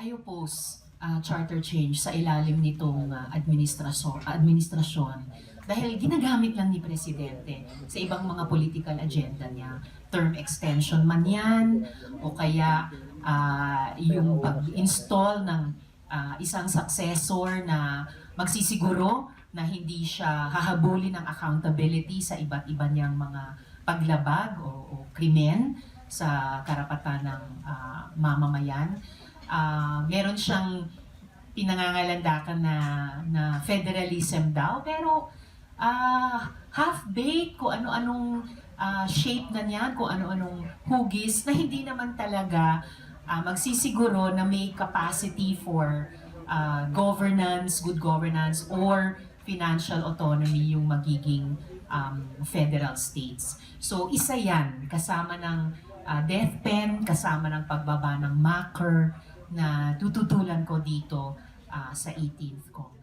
I oppose charter change sa ilalim nitong administrasyon dahil ginagamit lang ni Presidente sa ibang mga political agenda niya. Term extension man yan o kaya yung pag-install ng isang successor na magsisiguro na hindi siya hahabulin ng accountability sa iba't iba niyang mga paglabag o krimen sa karapatan ng mamamayan. Meron siyang pinangangalandakan na federalism daw, pero half-baked, kung ano-anong shape na niyan, kung ano-anong hugis na hindi naman talaga magsisiguro na may capacity for governance, good governance, or financial autonomy yung magiging federal states. So isa yan, kasama ng death pen, kasama ng pagbaba ng MACR na tututulan ko dito sa 18th Congress.